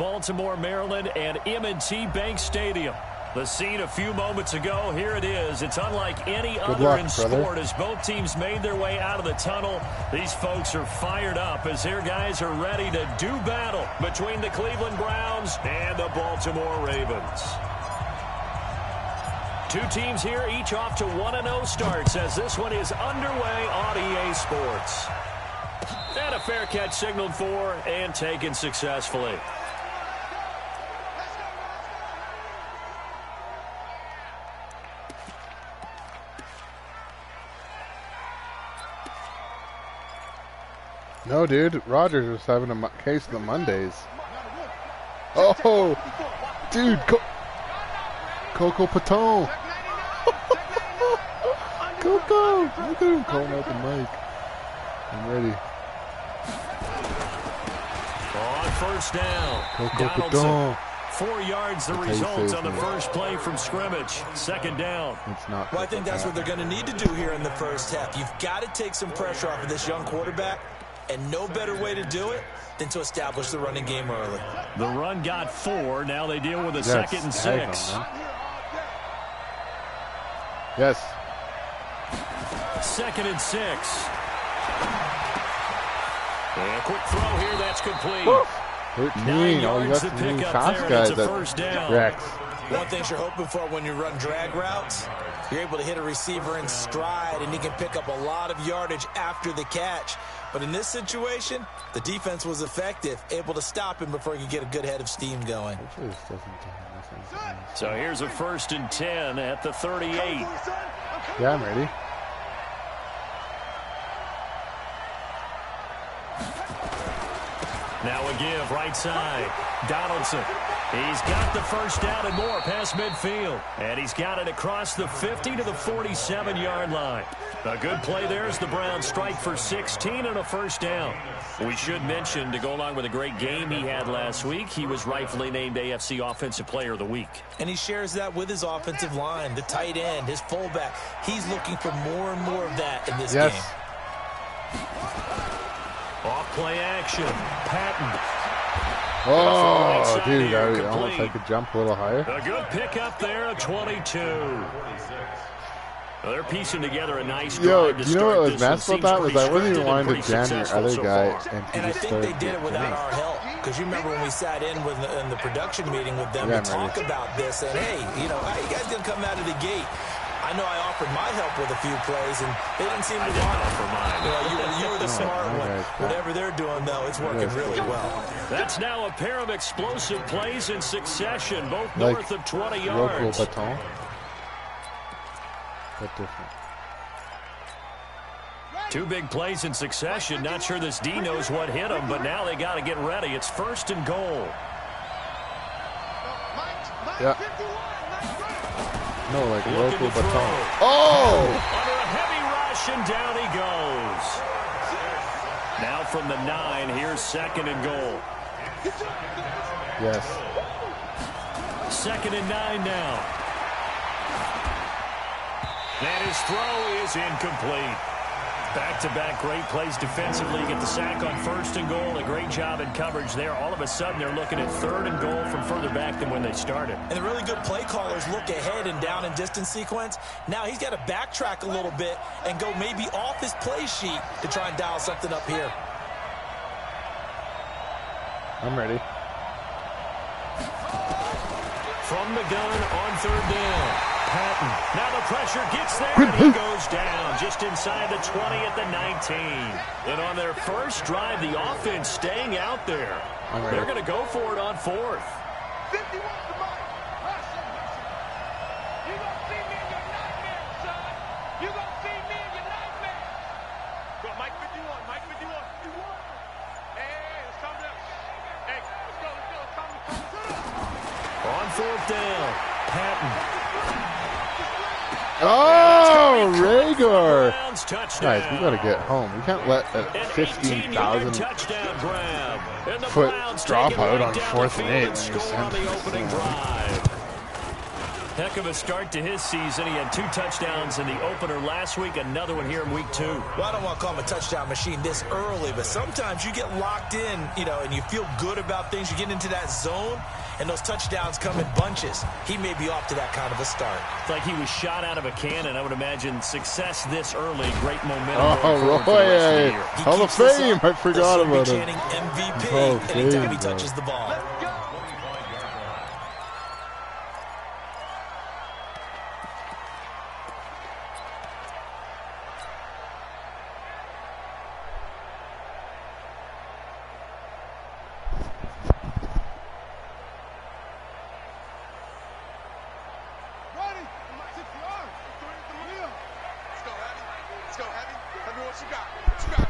Baltimore, Maryland, and M&T Bank Stadium. The scene a few moments ago, here it is. It's unlike any other in sport as both teams made their way out of the tunnel. These folks are fired up as their guys are ready to do battle between the Cleveland Browns and the Baltimore Ravens. Two teams here, each off to 1-0 starts as this one is underway on EA Sports. And a fair catch signaled for and taken successfully. No, dude. Rogers was having a case of the Mondays. Oh, dude. Coco Paton. Coco. Look at him calling out the mic. I'm ready. On first down. Coco Paton. 4 yards the result on the first play from scrimmage. Second down. It's not. Well, I think that's what they're going to need to do here in the first half. You've got to take some pressure off of this young quarterback. And no better way to do it than to establish the running game early. The run got 4. Now they deal with a 2nd and 6. Yes. 2nd and 6. And a quick throw here. That's complete. Woo! 13. All you got to do pass guys at Rex. One thing you're hoping for when you run drag routes, you're able to hit a receiver in stride, and he can pick up a lot of yardage after the catch. But in this situation, the defense was effective, able to stop him before he could get a good head of steam going. So here's a 1st and 10 at the 38. Yeah, I'm ready. Now a give, right side. Donaldson. He's got the first down and more past midfield. And he's got it across the 50 to the 47-yard line. A good play there as the Browns strike for 16 and a first down. We should mention, to go along with a great game he had last week, he was rightfully named AFC Offensive Player of the Week. And he shares that with his offensive line, the tight end, his fullback. He's looking for more and more of that in this game. Off play action. Patton. Oh, dude, I almost I could jump a little higher. A good pickup there, a 22. Well, they're piecing together a nice drive to you know what was messed about that was I wasn't even wanting to jam your other guy, and I think they did it without our help. Because you remember when we sat in the production meeting with them to talk about this, and hey, you know, how you guys gonna come out of the gate? I know I offered my help with a few plays, and they didn't seem to want it. For mine. You know, you were the smart one. Whatever they're doing, though, it's working really well. That's now a pair of explosive plays in succession, both north of 20 yards. Baton. But different. 2 big plays in succession. Not sure this D knows what hit him, but now they got to get ready. It's 1st and goal. Yeah. No, like local baton. Oh! Under a heavy rush, and down he goes. Now from the 9, here's 2nd and goal. Yes. 2nd and 9 now. And his throw is incomplete. Back-to-back great plays defensively. Get the sack on 1st and goal. A great job in coverage there. All of a sudden, they're looking at 3rd and goal from further back than when they started. And the really good play callers look ahead and down and distance sequence. Now he's got to backtrack a little bit and go maybe off his play sheet to try and dial something up here. I'm ready. From the gun on 3rd down. Patton. Now the pressure gets there, and he goes down just inside the 20 at the 19. And on their first drive, the offense staying out there. They're going to go for it on 4th. On 4th down, Patton. Oh, Rager! Guys, we gotta get home. We can't let a 15,000 foot drop out on 4th and 8. Heck of a start to his season. He had 2 touchdowns in the opener last week, another one here in week 2. Well, I don't want to call him a touchdown machine this early, but sometimes you get locked in, and you feel good about things. You get into that zone, and those touchdowns come in bunches. He may be off to that kind of a start. It's like he was shot out of a cannon. I would imagine success this early, great momentum. Oh, Roy, Hall of Fame. I forgot about him. MVP anytime he touches the ball.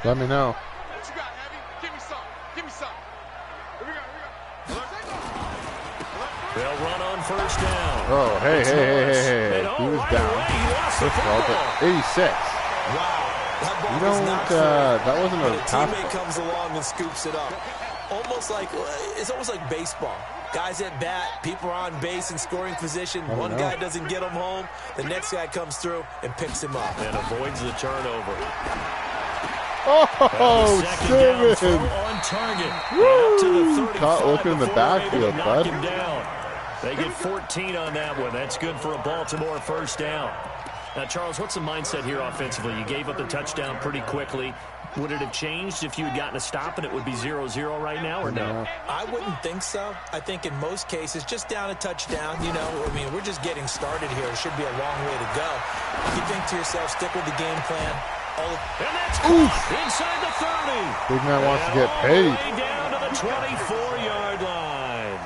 Let me know. What you got, Heavy? Give me some. Give me some. Here we go. They'll run on first down. Oh, hey. He was down. He lost the football. 86. Wow. That ball was not that wasn't a teammate comes along and scoops it up. It's almost like baseball. Guys at bat, people are on base in scoring position. One guy doesn't get him home. The next guy comes through and picks him up. And avoids the turnover. Oh, Simmons. On target. Woo! Up to the 35 Caught looking in the backfield, bud. Him down. They get 14 on that one. That's good for a Baltimore first down. Now, Charles, what's the mindset here offensively? You gave up the touchdown pretty quickly. Would it have changed if you had gotten a stop and it would be 0-0 right now, or no? I wouldn't think so. I think in most cases, just down a touchdown, we're just getting started here. It should be a long way to go. You think to yourself, stick with the game plan. And that's inside the 30. Big man wants to get paid. All the way down to the 24-yard line.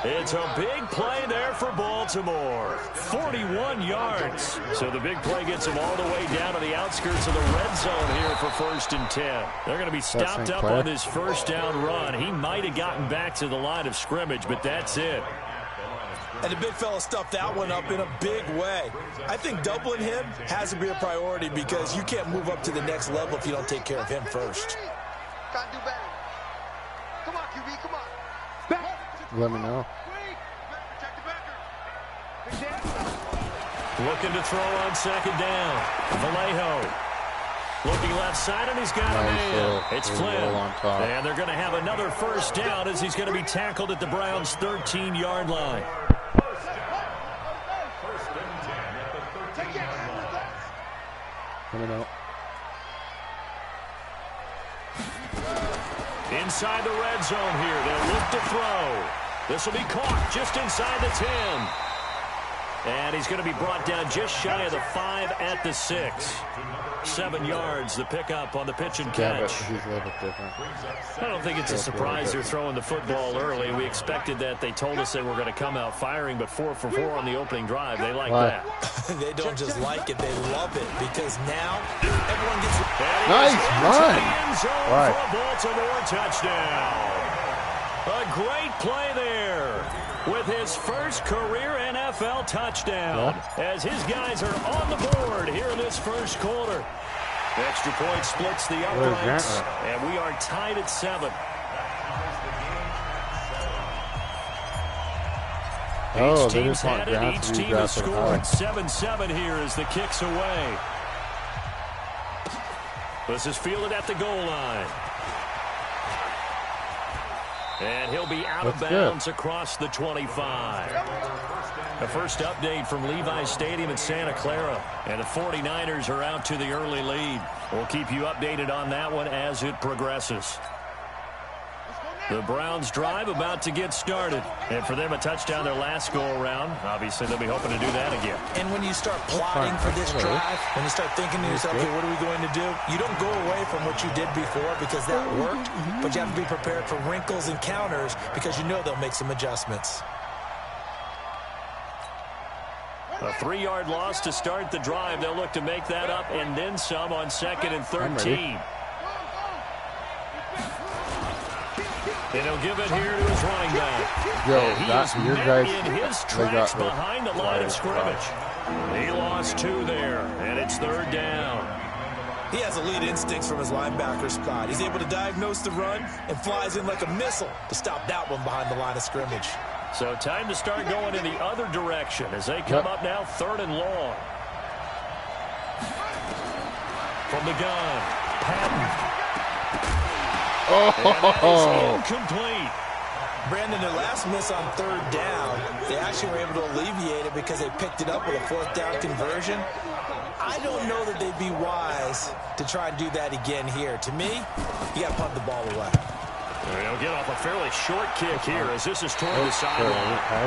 It's a big play there for Baltimore. 41 yards. So the big play gets him all the way down to the outskirts of the red zone here for 1st and 10. They're going to be stopped up on this first down run. He might have gotten back to the line of scrimmage, but that's it. And the big fella stuffed that one up in a big way. I think doubling him has to be a priority because you can't move up to the next level if you don't take care of him first. Can't do better. Come on, QB, come on. Let me know. Looking to throw on 2nd down. Vallejo. Looking left side, and he's got a man. It's Flynn. And they're going to have another first down as he's going to be tackled at the Browns' 13-yard line. Let me know. Inside the red zone here. They'll look to throw. This will be caught just inside the 10. And he's going to be brought down just shy of the 5 at the 6. 7 yards, the pickup on the pitch and catch. He's a little bit different. I don't think it's a surprise they're throwing the football early. We expected that. They told us they were going to come out firing, but 4 for 4 on the opening drive. They like that. They don't just like it, they love it, because now everyone gets... Nice run. For a Baltimore touchdown. A great play there with his first career NFL touchdown as his guys are on the board here in this first quarter. The extra point splits the uprights, and we are tied at 7. Each team's had it. Each team has scored 7-7 here as the kick's away. This is fielded at the goal line. And he'll be out of bounds across the 25. The first update from Levi's Stadium in Santa Clara. And the 49ers are out to the early lead. We'll keep you updated on that one as it progresses. The Browns drive about to get started. And for them, a touchdown their last go-around. Obviously, they'll be hoping to do that again. And when you start plotting for this drive, when you start thinking to yourself, okay, what are we going to do? You don't go away from what you did before because that worked, but you have to be prepared for wrinkles and counters because you know they'll make some adjustments. A 3-yard loss to start the drive. They'll look to make that up and then some on 2nd and 13. And he'll give it here to his running back. Your guys, in his tracks behind the line of scrimmage. He lost 2 there, and it's 3rd down. He has elite instincts from his linebacker spot. He's able to diagnose the run and flies in like a missile to stop that one behind the line of scrimmage. So time to start going in the other direction as they come up now 3rd and long. From the gun, Patton. Oh! And that is incomplete. Brandon, their last miss on 3rd down, they actually were able to alleviate it because they picked it up with a 4th down conversion. I don't know that they'd be wise to try and do that again here. To me, you got to punt the ball away. They'll get off a fairly short kick here as this is toward the sideline. I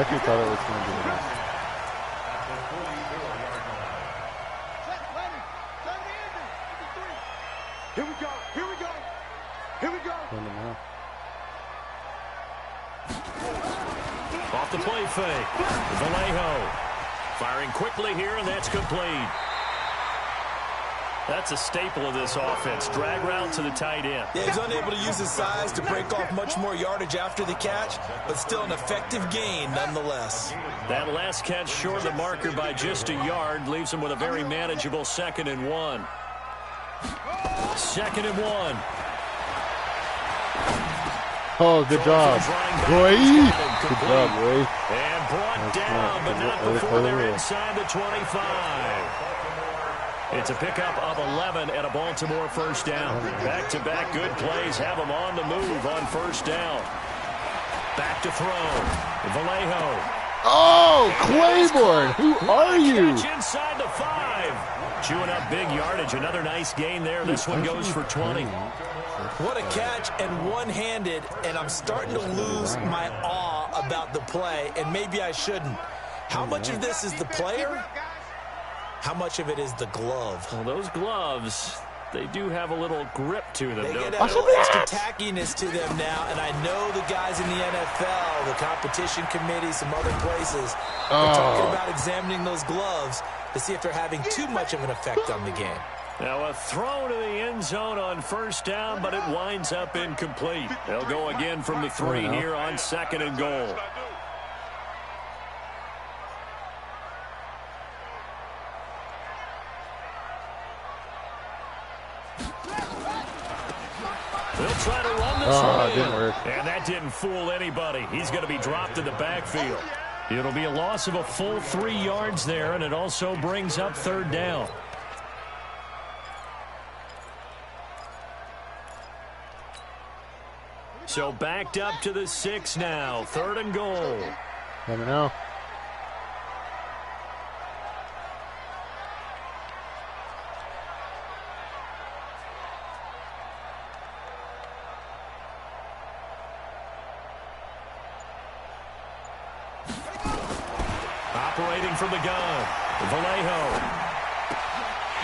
actually thought it was going to be nice. Here we go. Here we go. Here we go. Off the play fake. Vallejo firing quickly here, and that's complete. That's a staple of this offense. Drag route to the tight end. Yeah, he's unable to use his size to break off much more yardage after the catch, but still an effective gain nonetheless. That last catch short of the marker by just a yard leaves him with a very manageable 2nd and 1. 2nd and 1. Oh, good job. Roy. Good job, Roy. And brought down, but not before they're inside the 25. It's a pickup of 11 and a Baltimore 1st down. Back-to-back good plays have them on the move on 1st down. Back to throw. Vallejo. Oh, Claiborne, who are you? Catch inside the 5. Chewing up big yardage. Another nice gain there. This one goes for 20. What a catch, and one-handed, and I'm starting to lose my awe about the play, and maybe I shouldn't. How much of this is the player? How much of it is the glove? Well, those gloves, they do have a little grip to them. They don't get a little extra tackiness to them now, and I know the guys in the NFL, the competition committee, some other places, are talking about examining those gloves to see if they're having too much of an effect on the game. Now a throw to the end zone on 1st down, but it winds up incomplete. They'll go again from the 3 here on 2nd and goal. They'll try to run this one. It didn't work. And that didn't fool anybody. He's going to be dropped in the backfield. It'll be a loss of a full 3 yards there, and it also brings up 3rd down. So backed up to the 6 now. 3rd and goal. Let me know. Operating from the gun. Vallejo.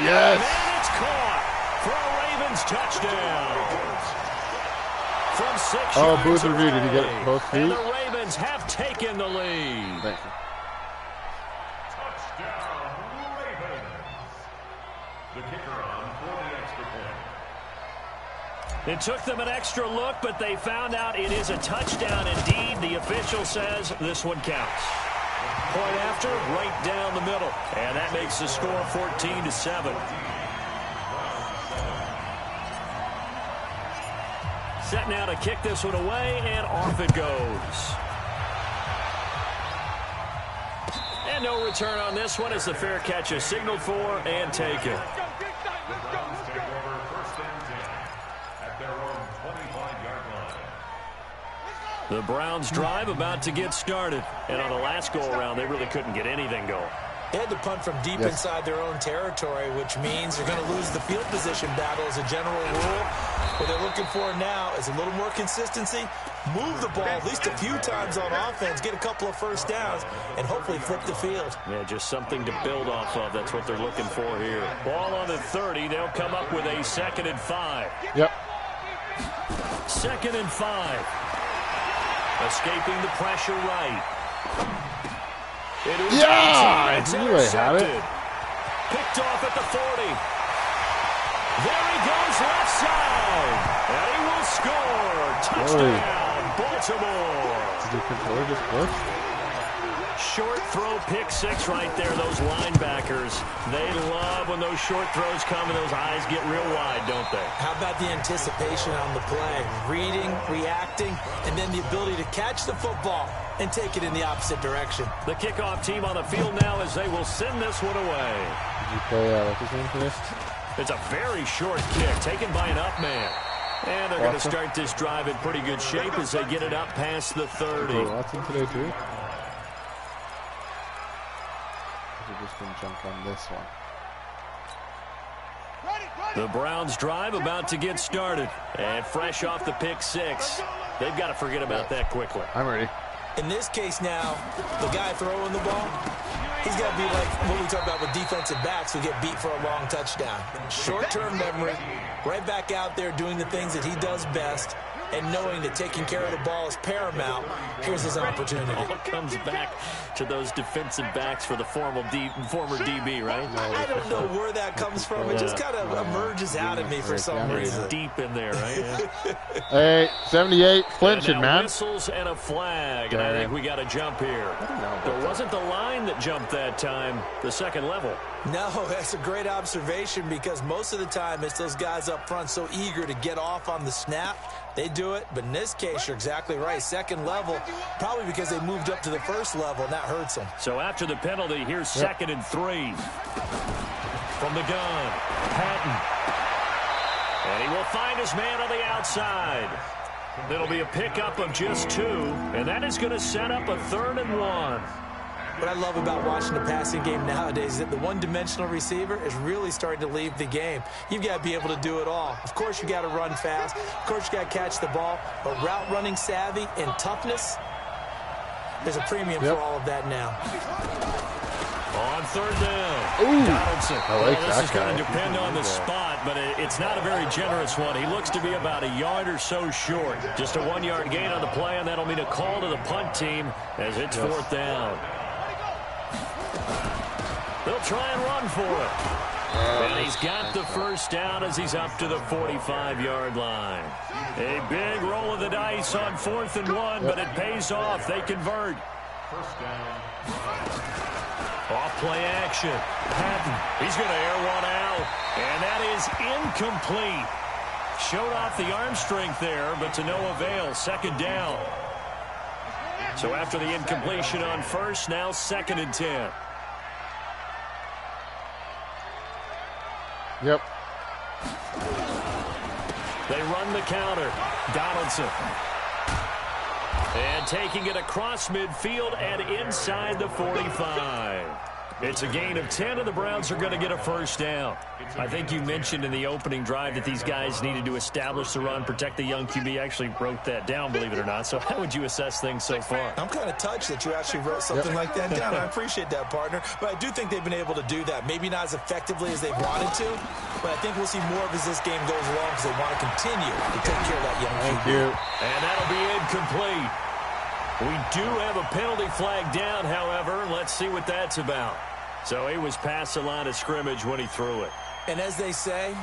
Yes. And it's caught for a Ravens touchdown. From 6 Oh, yards Booth review. Did he get away. both feet? And the Ravens have taken the lead. Thank you. Touchdown, Ravens. The kicker on for the extra point. It took them an extra look, but they found out it is a touchdown indeed. The official says this one counts. Point after, right down the middle. And that makes the score 14-7. Set now to kick this one away, and off it goes. And no return on this one as the fair catch is signaled for and taken. The Browns take over 1st and 10 at their own 25-yard line. The Browns drive about to get started. And on the last go-around, they really couldn't get anything going. They had to punt from deep inside their own territory, which means they're going to lose the field position battle as a general rule. What they're looking for now is a little more consistency, move the ball at least a few times on offense, get a couple of 1st downs, and hopefully flip the field. Yeah, just something to build off of. That's what they're looking for here. Ball on the 30. They'll come up with a 2nd and 5. Yep. 2nd and 5. Escaping the pressure right. Yeah! I knew I had it. Picked off at the 40. There he goes left side. And he will score. Touchdown, Baltimore. Did the controller just glitch? Short throw, pick six right there. Those linebackers, they love when those short throws come and those eyes get real wide, don't they? How about the anticipation on the play? Reading, reacting, and then the ability to catch the football and take it in the opposite direction. The kickoff team on the field now as they will send this one away. Did you play, what's his name for this? It's a very short kick taken by an up man. And they're going to start this drive in pretty good shape as they get it up past the 30. Watson today, too? We're just going to jump on this one. The Browns drive about to get started. And fresh off the pick six, they've got to forget about that quickly. I'm ready. In this case now, the guy throwing the ball, he's got to be like what we talk about with defensive backs who get beat for a long touchdown. Short-term memory, right back out there doing the things that he does best, and knowing that taking care of the ball is paramount. Here's his opportunity. All comes back to those defensive backs for the former DB, right? I don't know where that comes from. It just kind of emerges out of me for some reason. Deep in there, right? Yeah. Hey, 78, flinching, man. Whistles and a flag, and I think we got a jump here. There wasn't the line that jumped that time, the second level. No, that's a great observation because most of the time it's those guys up front so eager to get off on the snap. They do it, but in this case, you're exactly right. Second level, probably because they moved up to the first level, and that hurts them. So after the penalty, here's 2nd and 3. From the gun, Patton. And he will find his man on the outside. It'll be a pickup of just 2, and that is going to set up a 3rd and 1. What I love about watching the passing game nowadays is that the one-dimensional receiver is really starting to leave the game. You've got to be able to do it all. Of course, you got to run fast. Of course, you got to catch the ball. But route running savvy and toughness, there's a premium for all of that now. On 3rd down, Donaldson. I like this that is guy. going to depend on the spot, but it's not a very generous one. He looks to be about a yard or so short. Just a 1-yard gain on the play, and that'll mean a call to the punt team as it's 4th down. They'll try and run for it. And he's got the first down as he's up to the 45-yard line. A big roll of the dice on 4th and 1, but it pays off. They convert. First down. Off play action. Patton. He's going to air one out. And that is incomplete. Showed off the arm strength there, but to no avail. 2nd down. So after the incompletion on first, now 2nd and 10. Yep. They run the counter. Donaldson. And taking it across midfield and inside the 45. It's a gain of 10, and the Browns are going to get a first down. I think you mentioned in the opening drive that these guys needed to establish the run, protect the young QB. Actually wrote that down, believe it or not. So how would you assess things so far? I'm kind of touched that you actually wrote something like that down. I appreciate that, partner. But I do think they've been able to do that. Maybe not as effectively as they wanted to, but I think we'll see more of as this game goes along because they want to continue to take care of that young QB. Thank you. And that'll be incomplete. We do have a penalty flag down, however. Let's see what that's about. So he was past the line of scrimmage when he threw it. And as they say,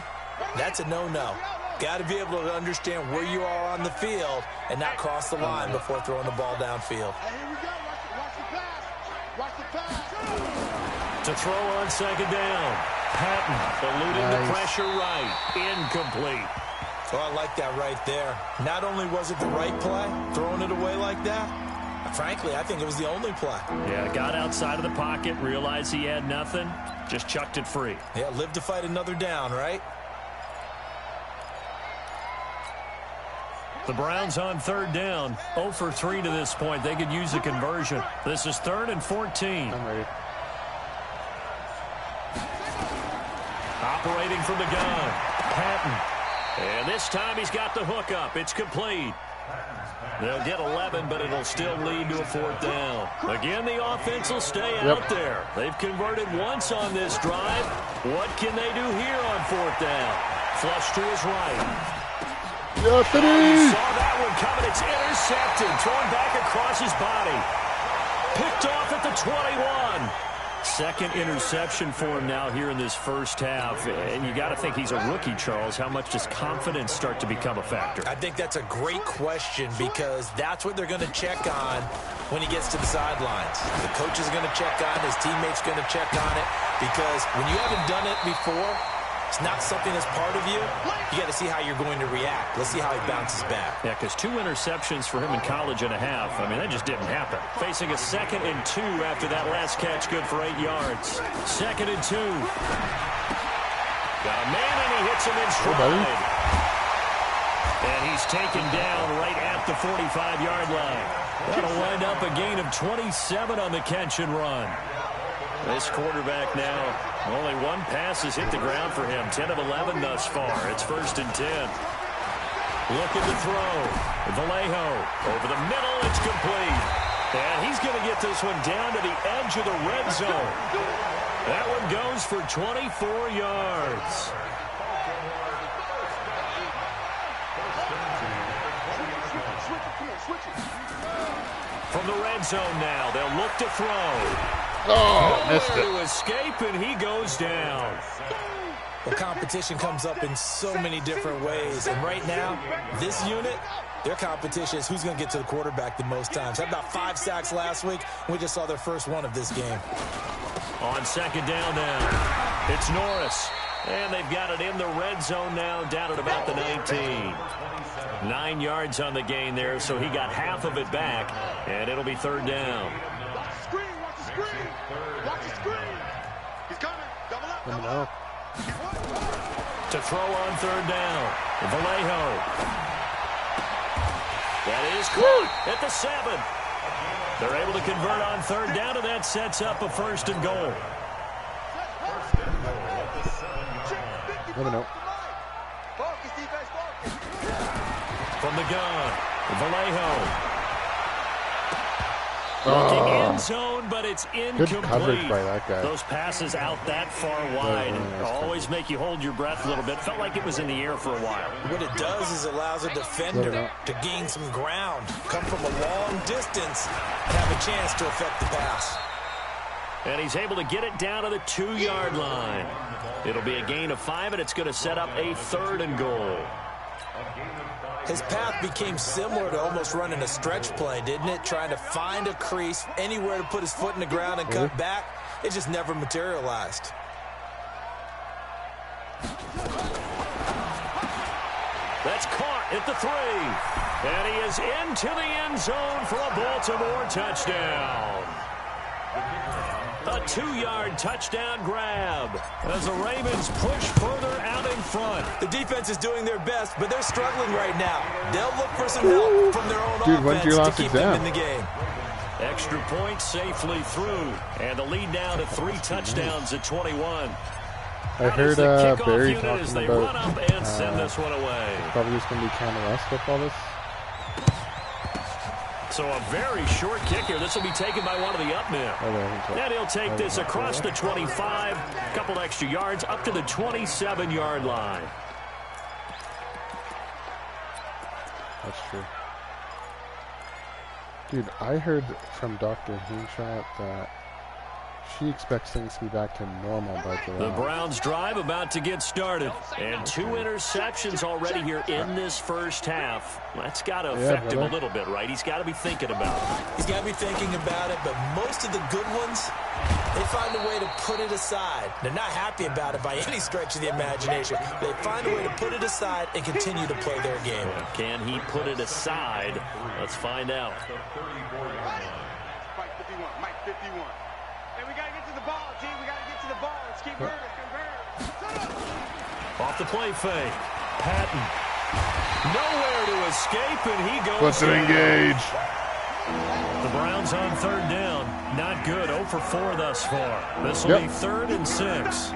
that's a no-no. Got to be able to understand where you are on the field and not cross the line before throwing the ball downfield. Hey, here we go. Watch the pass. Watch the pass. To throw on 2nd down. Patton eluding the pressure right. Incomplete. Oh, I like that right there. Not only was it the right play, throwing it away like that, frankly, I think it was the only play. Yeah, got outside of the pocket, realized he had nothing, just chucked it free. Yeah, live to fight another down, right? The Browns on 3rd down, 0 for 3 to this point. They could use a conversion. This is 3rd and 14. I'm ready. Operating from the gun, Patton. And this time he's got the hook up. It's complete. They'll get 11, but it'll still lead to a 4th down. Again, the offense will stay out there. They've converted once on this drive. What can they do here on 4th down? Flush to his right. Yes, it He is. saw that one coming. It's intercepted. Thrown back across his body. Picked off at the 21. second interception for him now here in this first half. And you got to think he's a rookie, Charles. How much does confidence start to become a factor? I think that's a great question because that's what they're going to check on when he gets to the sidelines. The coach is going to check on it. His teammates going to check on it because when you haven't done it before, it's not something that's part of you. You got to see how you're going to react. Let's see how he bounces back. Yeah, because 2 interceptions for him in college and a half. I mean, that just didn't happen. Facing a 2nd and 2 after that last catch, good for 8 yards. 2nd and 2. Got a man, and he hits him in stride. And he's taken down right at the 45-yard line. That'll wind up a gain of 27 on the catch and run. This quarterback now, only 1 pass has hit the ground for him. 10 of 11 thus far. It's 1st and 10. Looking to throw. Vallejo over the middle. It's complete. And he's going to get this one down to the edge of the red zone. That one goes for 24 yards. From the red zone now, they'll look to throw. Oh, missed it. To escape, and he goes down. Well, competition comes up in so many different ways. And right now, this unit, their competition is who's going to get to the quarterback the most times. Had about 5 sacks last week. We just saw their first one of this game. On 2nd down now, it's Norris. And they've got it in the red zone now, down at about the 19. 9 yards on the gain there, so he got half of it back. And it'll be 3rd down. To throw on 3rd down. Vallejo. That is caught at the 7. They're able to convert on 3rd down, and that sets up a 1st and goal. From the gun, Vallejo. Looking end zone, but it's incomplete. Good coverage by that guy. Those passes out that far wide always make you hold your breath a little bit. Felt like it was in the air for a while. What it does is it allows a defender to gain some ground, come from a long distance, and have a chance to affect the pass. And he's able to get it down to the 2-yard line. It'll be a gain of 5, and it's going to set up a 3rd and goal. His path became similar to almost running a stretch play, didn't it? Trying to find a crease, anywhere to put his foot in the ground and cut back. It just never materialized. That's caught at the 3. And he is into the end zone for a Baltimore touchdown. A 2-yard touchdown grab as the Ravens push further out in front. The defense is doing their best, but they're struggling right now. They'll look for some help from their own offense to keep them in the game. Extra point safely through, and the lead now to 3 touchdowns at 21. I heard Barry talking as they about run up and send this one away. Probably just going to be trying to rest with all this. So a very short kick here. This will be taken by one of the up men. And he'll take this across the 25, a couple extra yards, up to the 27-yard line. That's true. Dude, I heard from Dr. Heenshot that she expects things to be back to normal by July. The Browns drive about to get started. And 2 interceptions already here in this first half. That's got to affect him a little bit, right? He's got to be thinking about it. He's got to be thinking about it, but most of the good ones, they find a way to put it aside. They're not happy about it by any stretch of the imagination. They find a way to put it aside and continue to play their game. Can he put it aside? Let's find out. Mike 51, Mike 51. Hey, we got to get to the ball, team. We got to get to the ball. Let's keep burning. Off the play fake. Patton. Nowhere to escape, and he goes. Let's engage. The Browns on 3rd down. Not good. 0 for 4 thus far. This will be 3rd and 6.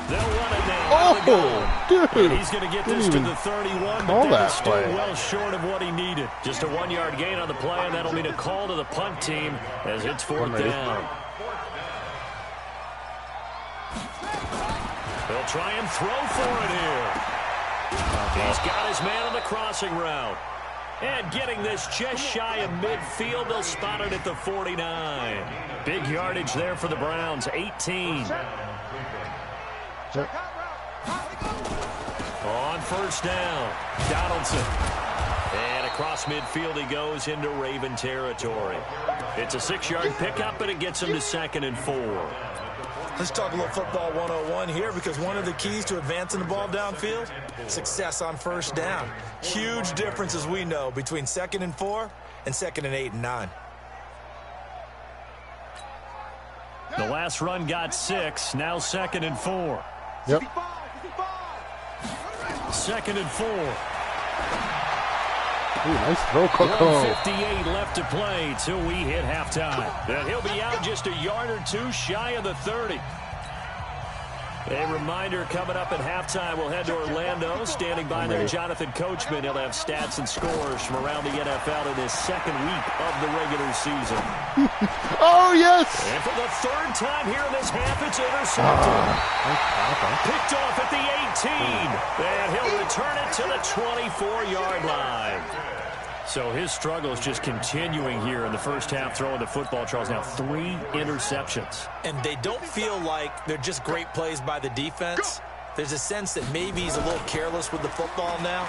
They'll run it now. Oh, dude. And he's going to get this to the 31, but that is still play. well short of what he needed. Just a 1-yard gain on the play, and that'll mean a call to the punt team as it's 4th down. They'll try and throw for it here. He's got his man on the crossing route. And getting this just shy of midfield, they'll spot it at the 49. Big yardage there for the Browns, 18. On first down, Donaldson. And across midfield he goes into Raven territory. It's a 6-yard pickup, and it gets him to 2nd and 4. Let's talk a little football 101 here, because one of the keys to advancing the ball downfield, success on first down. Huge difference, as we know, between 2nd and 4 and 2nd and 8 and 9. The last run got 6, now 2nd and 4. Yep. 2nd and 4. Ooh, nice throw, Coco. 1:58 left to play till we hit halftime. And he'll be out just a yard or two shy of the 30. A reminder, coming up at halftime, we'll head to Orlando. Standing by there, Jonathan Coachman. He'll have stats and scores from around the NFL in his 2nd week of the regular season. Oh, yes! And for the 3rd time here in this half, it's intercepted. Picked off at the 18. And he'll return it to the 24-yard line. So his struggle is just continuing here in the first half, throwing the football, Charles. Now 3 interceptions. And they don't feel like they're just great plays by the defense. There's a sense that maybe he's a little careless with the football now.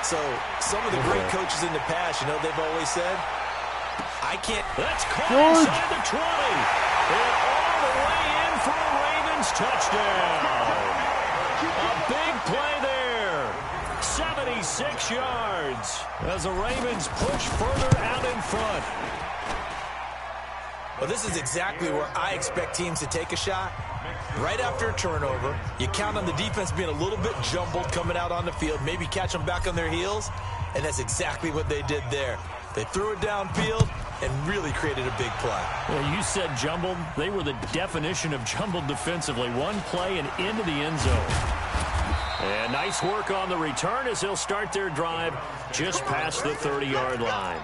So some of the great coaches in the past, you know, they've always said, I can't. That's caught inside the 20. And all the way in for a Ravens touchdown. A big play there. 76 yards as the Ravens push further out in front. Well, this is exactly where I expect teams to take a shot. Right after a turnover, you count on the defense being a little bit jumbled coming out on the field, maybe catch them back on their heels, and that's exactly what they did there. They threw it downfield and really created a big play. Well, you said jumbled. They were the definition of jumbled defensively. One play and into the end zone. And nice work on the return as they'll start their drive just past the 30-yard line.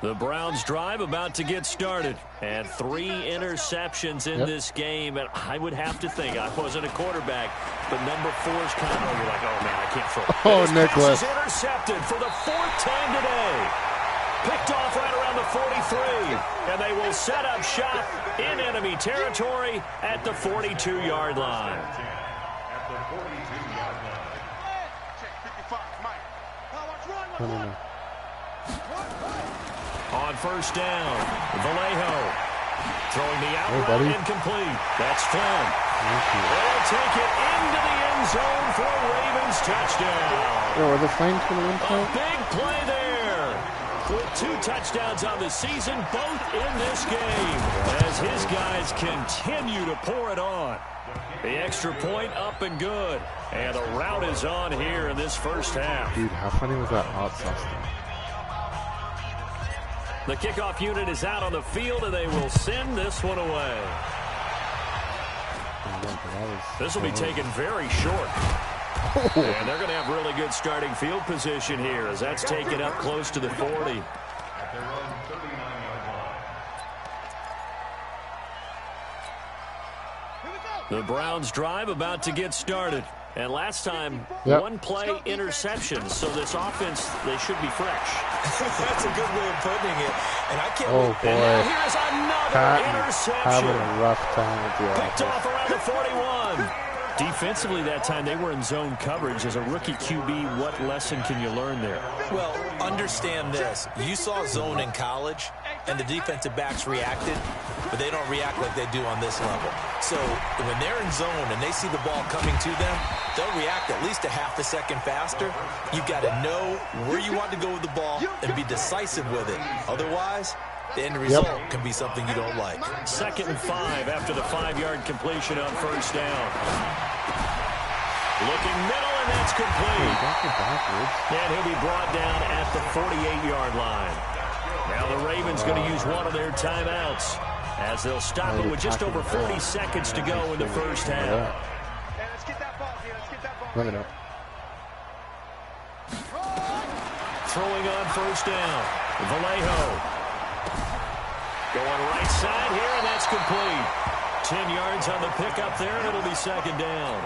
The Browns drive about to get started. And 3 interceptions in this game. And I would have to think, I wasn't a quarterback, but number 4's kind of, you're like, oh, man, I can't throw. Oh, Nicholas. Is intercepted for the 4th time today. Picked off right around the 43. And they will set up shop in enemy territory at the 42-yard line. No. On first down, Vallejo throwing the out route incomplete. That's Flynn. They'll take it into the end zone for a Ravens touchdown. Are the Flames going to win tonight? Big play there. With 2 touchdowns on the season, both in this game, as his guys continue to pour it on. The extra point up and good. And the route is on here in this first half. Dude, how funny was that hot sauce thing? The kickoff unit is out on the field, and they will send this one away. This will be taken very short. And they're going to have really good starting field position here as that's taken up close to the 40. The Browns drive about to get started. And last time, 1 play interception. So this offense, they should be fresh. That's a good way of putting it. And I can't wait. Boy. And now here's another interception. Having a rough time with the Picked off around the 41. Defensively that time, they were in zone coverage. As a rookie QB, what lesson can you learn there? Well, understand this. You saw zone in college, and the defensive backs reacted, but they don't react like they do on this level. So when they're in zone and they see the ball coming to them, they'll react at least a half a second faster. You've got to know where you want to go with the ball and be decisive with it. Otherwise, the end result can be something you don't like. 2nd and 5 after the 5-yard completion on first down. Looking middle, and that's complete. And he'll be brought down at the 48-yard line. Now the Ravens going to use one of their timeouts as they'll stop it with just over 40 seconds to go in the first half. Let me know. Throwing on first down, Vallejo. Going right side here, and that's complete. 10 yards on the pickup there, and it'll be second down.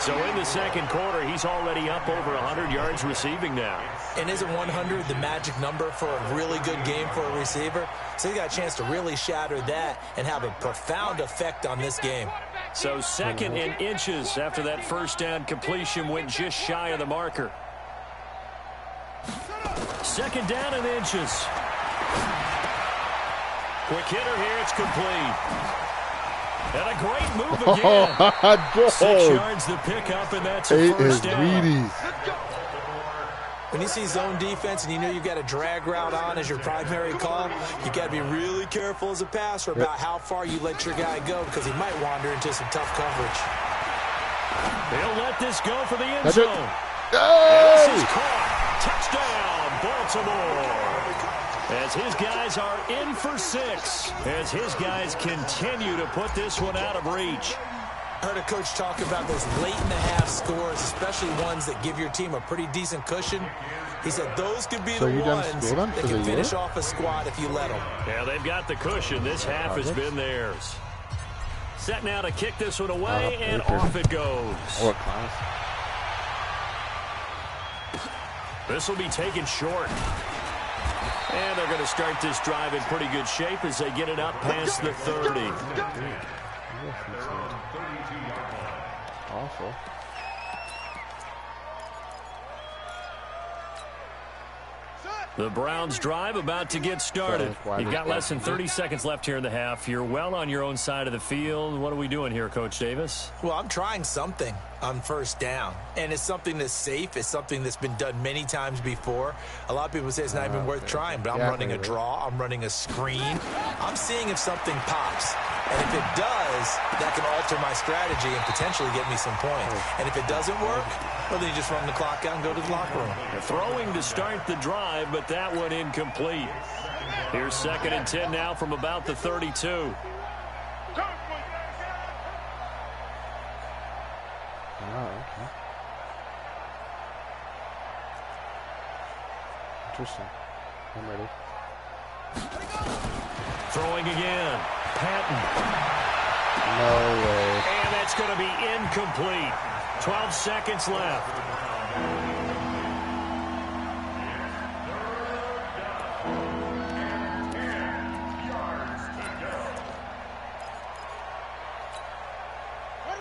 So in the second quarter, he's already up over 100 yards receiving now. And isn't 100 the magic number for a really good game for a receiver? So he got a chance to really shatter that and have a profound effect on this game. So second and inches after that first down completion went just shy of the marker. Second down and inches. Quick hitter here, it's complete. And a great move again. 6 yards the pickup, and that's a first down. When you see zone defense and you know you've got a drag route on as your primary call, you got to be really careful as a passer about how far you let your guy go because he might wander into some tough coverage. They'll let this go for the end zone. Hey! This is caught. Touchdown, Baltimore. As his guys are in for 6, as his guys continue to put this one out of reach. I heard a coach talk about those late-in-the-half scores, especially ones that give your team a pretty decent cushion. He said those could be the ones that can finish off a squad if you let them. Yeah, they've got the cushion. This half has been theirs. Set now to kick this one away, and off it goes. What class? This will be taken short. And they're going to start this drive in pretty good shape as they get it up past the 30. Awful. The Browns drive about to get started. You've got less than 30 seconds left here in the half. You're well on your own side of the field. What are we doing here, Coach Davis? Well, I'm trying something on first down, and it's something that's safe. It's something that's been done many times before. A lot of people say it's not even worth trying, but I'm running a draw. I'm running a screen. I'm seeing if something pops. And if it does, that can alter my strategy and potentially get me some points. And if it doesn't work, well, then you just run the clock out and go to the locker room. Throwing to start the drive, but that one incomplete. Here's second and 10 now from about the 32. Oh, okay. Interesting. I'm ready. Throwing again. Patton. No way. And that's going to be incomplete. 12 seconds left.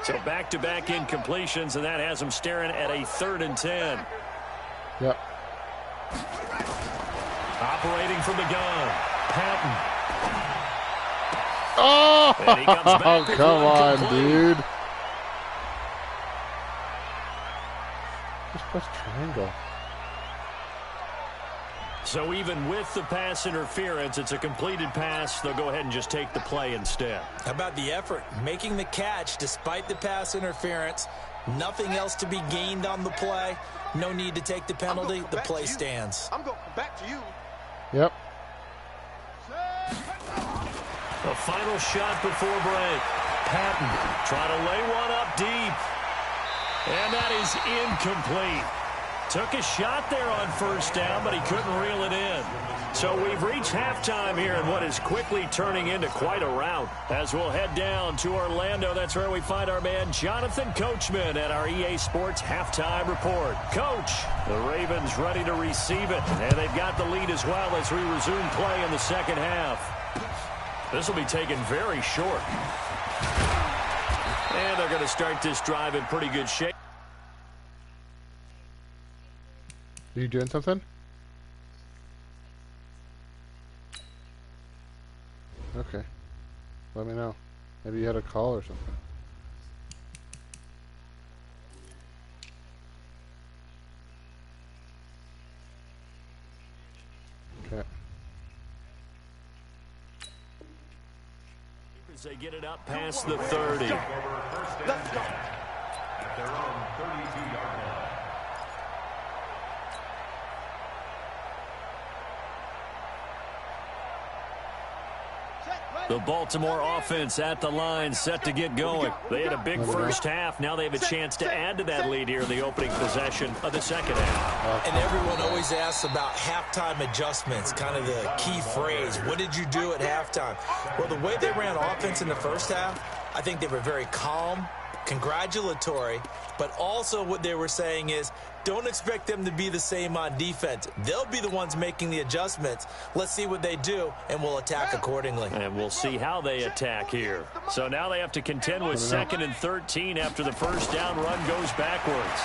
So back-to-back incompletions, and that has them staring at a 3rd and 10. Yep. Operating from the gun. Patton. Oh, And he comes back with come one on, complete. dude. Just press triangle. So even with the pass interference, it's a completed pass. They'll go ahead and just take the play instead. How about the effort? Making the catch despite the pass interference. Nothing else to be gained on the play. No need to take the penalty. The play stands. I'm going back to you. Yep. The final shot before break. Patton trying to lay one up deep. And that is incomplete. Took a shot there on first down, but he couldn't reel it in. So we've reached halftime here in what is quickly turning into quite a rout. As we'll head down to Orlando, that's where we find our man Jonathan Coachman at our EA Sports Halftime Report. Coach, the Ravens ready to receive it, and they've got the lead as well as we resume play in the second half. This will be taken very short. And they're going to start this drive in pretty good shape. Are you doing something? Okay. Let me know. Maybe you had a call or something. Okay. As they get it up past the 30. Let's go. At their own 32-yard line. The Baltimore offense at the line, set to get going. They had a big first half. Now they have a chance to add to that lead here in the opening possession of the second half. And everyone always asks about halftime adjustments, kind of the key phrase. What did you do at halftime? Well, the way they ran offense in the first half, I think they were very calm, congratulatory, but also what they were saying is, don't expect them to be the same on defense. They'll be the ones making the adjustments. Let's see what they do, and we'll attack accordingly. And we'll see how they attack here. So now they have to contend with 2nd and 13 after the first down run goes backwards.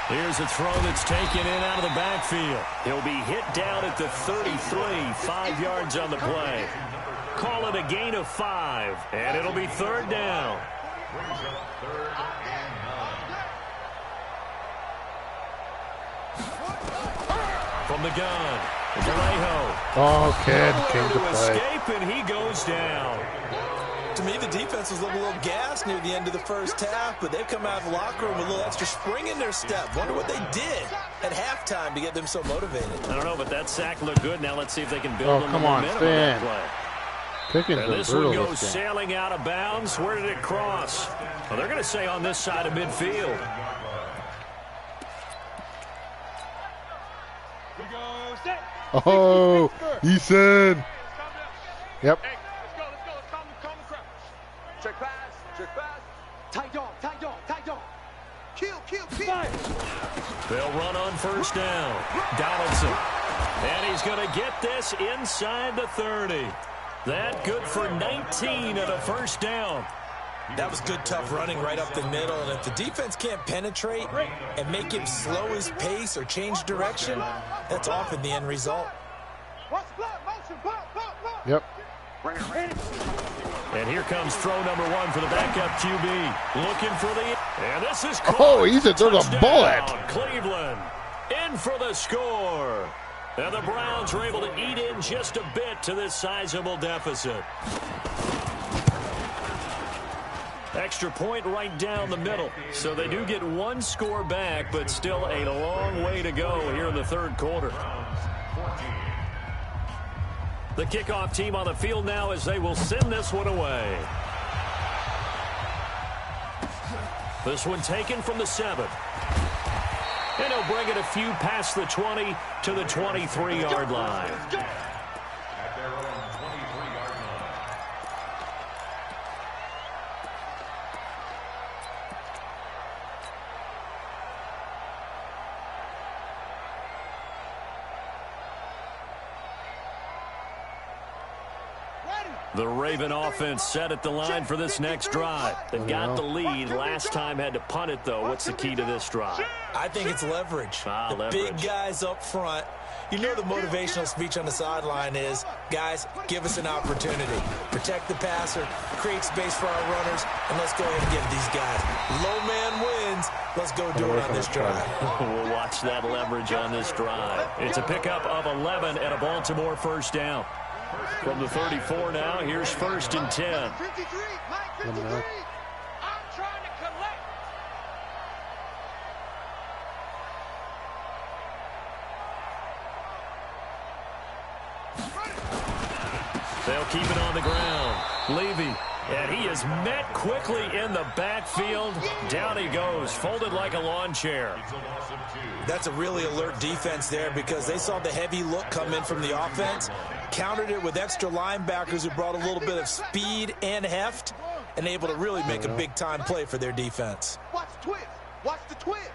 Here's a throw that's taken in out of the backfield. He'll be hit down at the 33, 5 yards on the play. Call it a gain of 5, and it'll be 3rd down. From the gun, Vallejo. Oh, kid came to play. Escape, and he goes down. To me, the defense was a little gassed near the end of the first half, but they've come out of the locker room with a little extra spring in their step. Wonder what they did at halftime to get them so motivated. I don't know, but that sack looked good. Now let's see if they can build on the momentum of that play. And this one goes sailing out of bounds. Where did it cross? Well, they're going to say on this side of midfield. Oh, Eason. Yep. Hey, let's go. Let's calm the crowd. Check pass. Tight dog. Kill. They'll run on first down. Donaldson. And he's going to get this inside the 30. That good for 19 and a first down. That was good, tough running right up the middle. And if the defense can't penetrate and make him slow his pace or change direction, that's often the end result. Yep. And here comes throw number 1 for the backup QB. Looking for the... And this is... Oh, he's a bullet. Cleveland in for the score. And the Browns are able to eat in just a bit to this sizable deficit. Extra point right down the middle. So they do get 1 score back, but still a long way to go here in the 3rd quarter. The kickoff team on the field now as they will send this one away. This one taken from the 7. And he'll bring it a few past the 20 to the 23-yard line. At their own 23-yard line. The Raven offense set at the line for this next drive. They've got the lead. Last time had to punt it, though. What's the key to this drive? I think it's leverage. The big guys up front. You know the motivational speech on the sideline is, guys, give us an opportunity. Protect the passer, create space for our runners, and let's go ahead and give these guys. Low man wins. Let's go do it on this drive. We'll watch that leverage on this drive. It's a pickup of 11 and a Baltimore first down. From the 34 now, here's 1st and 10. 53, Mike 53. I'm trying to collect. They'll keep it on the ground. Levy, and he is met quickly in the backfield. Down he goes, folded like a lawn chair. That's a really alert defense there because they saw the heavy look come in from the offense, countered it with extra linebackers who brought a little bit of speed and heft, and able to really make a big-time play for their defense. Watch the twist. Watch the twist.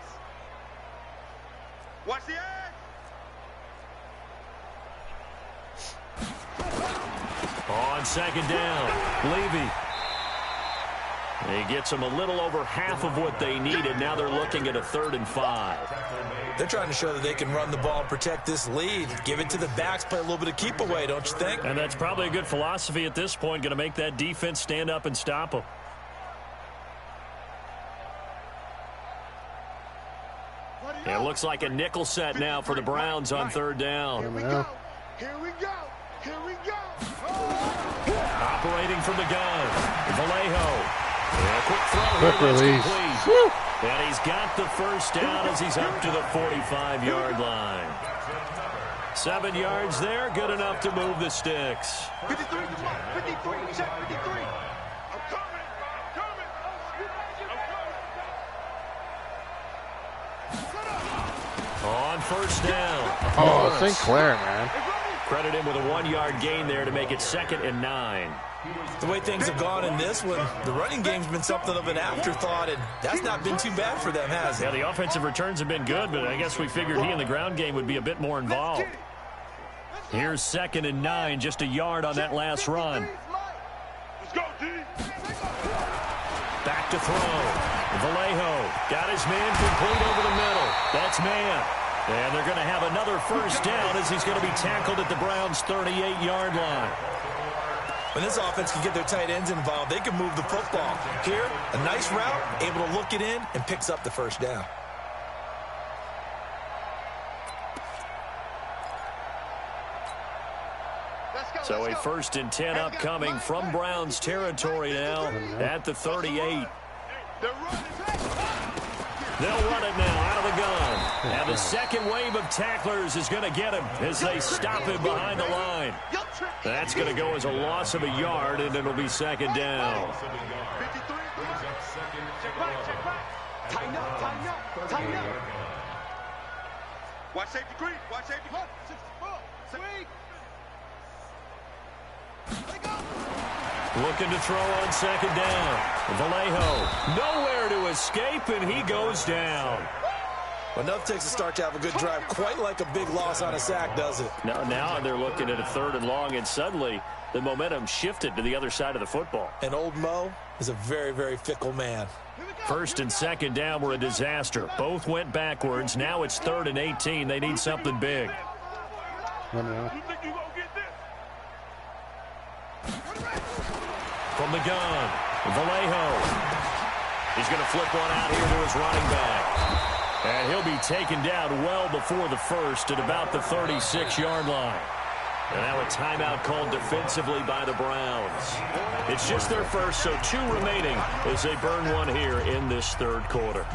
Watch the edge. On second down, Levy. He gets them a little over half of what they needed. Now they're looking at a 3rd and 5. They're trying to show that they can run the ball and protect this lead. Give it to the backs, play a little bit of keep away, don't you think? And that's probably a good philosophy at this point. Going to make that defense stand up and stop them. It looks like a nickel set now for the Browns on 3rd down. Here we go. Here we go. Here we go. Operating from the gun, Vallejo. And a quick throw. Quick release. And he's got the first down as he's up to the 45-yard line. 7 yards there, good enough to move the sticks. 53, 53, check 53. On first down. Oh, St. Clair, man. Credit him with a 1-yard gain there to make it 2nd and 9. The way things have gone in this one, the running game's been something of an afterthought, and that's not been too bad for them, has it? Yeah, the offensive returns have been good, but I guess we figured he in the ground game would be a bit more involved. Here's 2nd and 9, just a yard on that last run. Back to throw. Vallejo got his man complete over the middle. That's man. And they're going to have another first down as he's going to be tackled at the Browns' 38-yard line. When this offense can get their tight ends involved, they can move the football. Here, a nice route, able to look it in, and picks up the first down. So a 1st and 10 upcoming from Browns territory now at the 38. They'll run it now out of the gun. And the second wave of tacklers is going to get him as they stop him behind the line. That's going to go as a loss of a yard, and it'll be 2nd down. Tighten up, tighten up, tighten up. Watch safety creep, watch safety creep. Looking to throw on 2nd down. Vallejo nowhere to escape, and he goes down. Well, enough takes a start to have a good drive, quite like a big loss on a sack, does it? Now they're looking at a 3rd and long, and suddenly the momentum shifted to the other side of the football. And old Mo is a very, very fickle man. 1st and 2nd down were a disaster. Both went backwards. Now it's 3rd and 18. They need something big. From the gun, Vallejo. He's going to flip one out here to his running back. And he'll be taken down well before the first at about the 36-yard line. And now a timeout called defensively by the Browns. It's just their first, so 2 remaining as they burn one here in this 3rd quarter.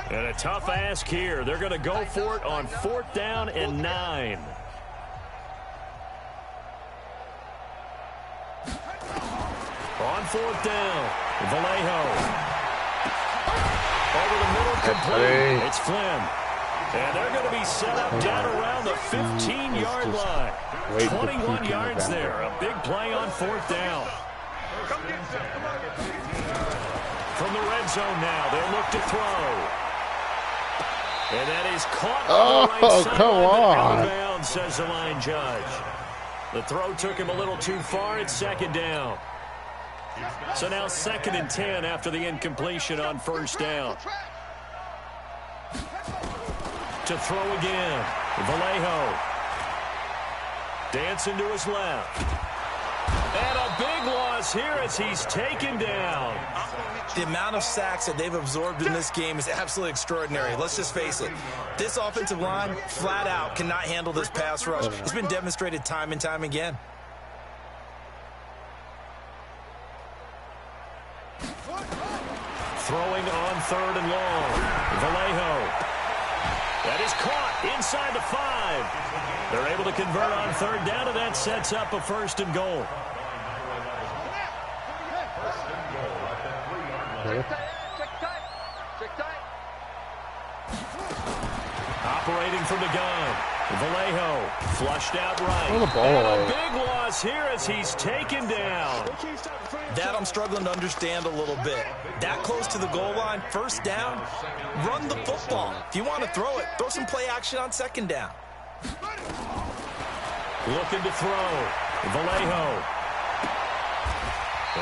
And a tough ask here. They're going to go for it on 4th down and 9. On 4th down, Vallejo. Over the middle, complete. It's Flynn. And they're going to be set up down around the 15-yard line. 21 yards there. A big play on 4th down. From the red zone now, they'll look to throw. And that is caught on the right side. Come on. Out of bounds, says the line judge. The throw took him a little too far. It's 2nd down. So now 2nd and 10 after the incompletion on 1st down. To throw again. Vallejo. Dancing to his left. And a big loss here as he's taken down. The amount of sacks that they've absorbed in this game is absolutely extraordinary. Let's just face it. This offensive line, flat out, cannot handle this pass rush. It's been demonstrated time and time again. Throwing on 3rd and long. Vallejo. That is caught inside the 5. They're able to convert on 3rd down, and that sets up a 1st and goal. Operating from the gun. Vallejo flushed out right. Oh, the ball. And a big loss here as he's taken down. That I'm struggling to understand a little bit. That close to the goal line, 1st down, run the football. If you want to throw it, throw some play action on 2nd down. Looking to throw. Vallejo.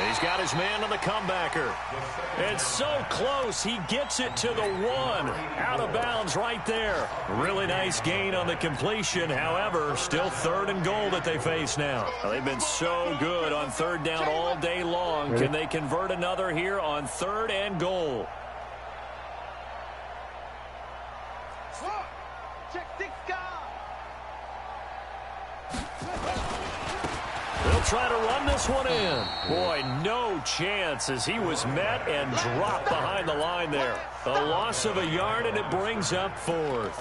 He's got his man on the comebacker. It's so close. He gets it to the 1. Out of bounds right there. Really nice gain on the completion. However, still 3rd and goal that they face now. Well, they've been so good on 3rd down all day long. Can they convert another here on 3rd and goal? They'll try to run this one in. Boy, no chance as he was met and dropped behind the line there. A loss of a yard, and it brings up 4th.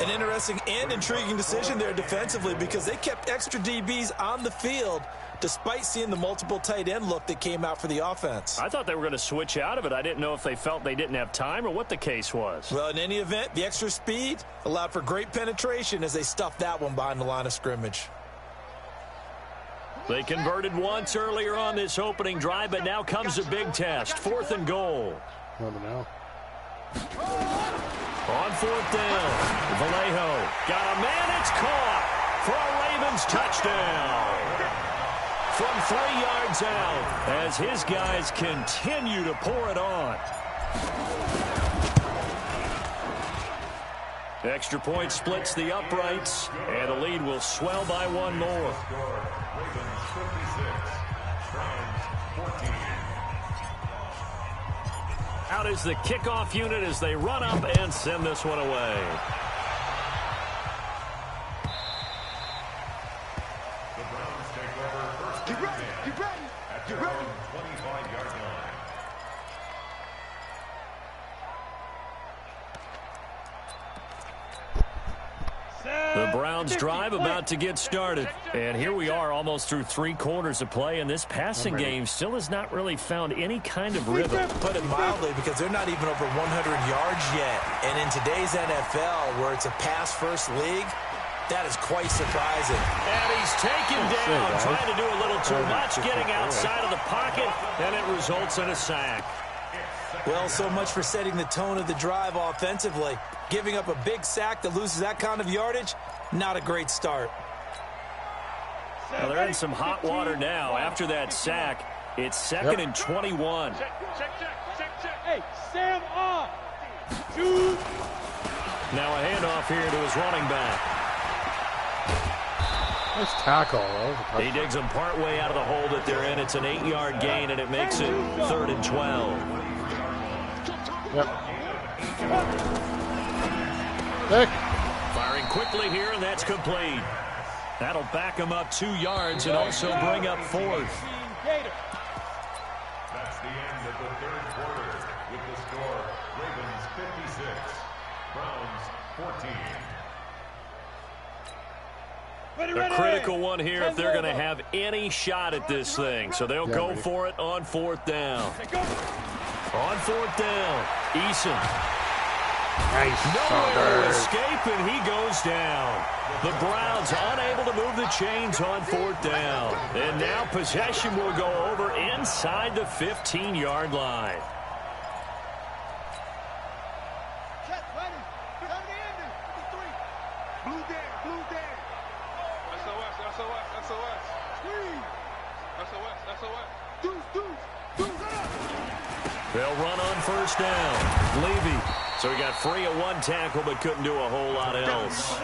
An interesting and intriguing decision there defensively because they kept extra DBs on the field despite seeing the multiple tight end look that came out for the offense. I thought they were going to switch out of it. I didn't know if they felt they didn't have time or what the case was. Well, in any event, the extra speed allowed for great penetration as they stuffed that one behind the line of scrimmage. They converted once earlier on this opening drive, but now comes a big test. 4th and goal. Now. On 4th down, Vallejo got a man. It's caught for a Ravens touchdown. From 3 yards out as his guys continue to pour it on. Extra point splits the uprights, and the lead will swell by 1 more. Ravens 56, Browns 14. Out is the kickoff unit as they run up and send this one away. The Browns take over first and 10 at their own 25-yard line. The Browns drive about to get started. And here we are almost through 3 quarters of play, and this passing game still has not really found any kind of rhythm. Put it mildly, because they're not even over 100 yards yet. And in today's NFL, where it's a pass-first league, that is quite surprising. And he's taken down, trying to do a little too much, getting outside of the pocket, and it results in a sack. Well, so much for setting the tone of the drive offensively. Giving up a big sack that loses that kind of yardage, not a great start. Well, they're in some hot water now. After that sack, it's 2nd and 21. Check. Hey, Sam on. Shoot. Now a handoff here to his running back. Nice tackle. He digs him partway out of the hole that they're in. It's an 8-yard gain, and it makes it 3rd and 12. Yep. Nick. Firing quickly here, and that's complete. That'll back him up 2 yards and also bring up 4th. That's the end of the 3rd quarter with the score Ravens 56, Browns 14. A critical one here if they're going to have any shot at this thing. So they'll go for it on 4th down. On 4th down, Eason. Nice. Nowhere to escape, and he goes down. The Browns unable to move the chains on 4th down. And now possession will go over inside the 15-yard line. They'll run on 1st down. Levy. So he got free of 1 tackle but couldn't do a whole lot else.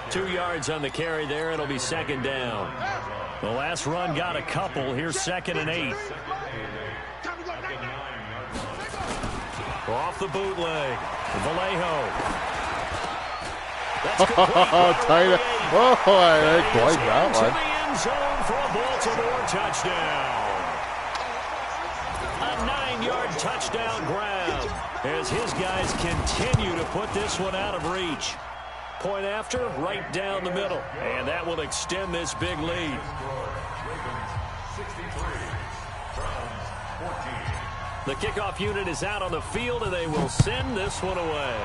2 yards on the carry there. It'll be 2nd down. The last run got a couple. Here's 2nd and 8. Off the bootleg. Vallejo. That's Tight. Oh, I like that to one. the end zone for a Baltimore touchdown. A 9-yard touchdown grab as his guys continue to put this one out of reach. Point after, right down the middle. And that will extend this big lead. Ravens 63, Browns 14. The kickoff unit is out on the field, and they will send this one away.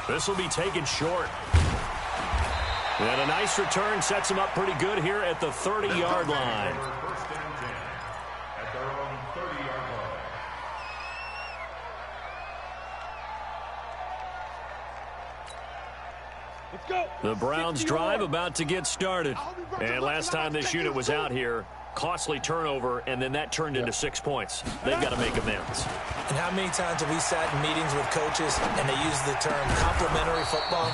This will be taken short. And a nice return sets them up pretty good here at the 30-yard line. First and 10 at their own 30-yard line. Let's go. The Browns drive about to get started. And last time this unit was out here, costly turnover, and then that turned into 6 points. They've got to make amends. And how many times have we sat in meetings with coaches and they use the term complementary football?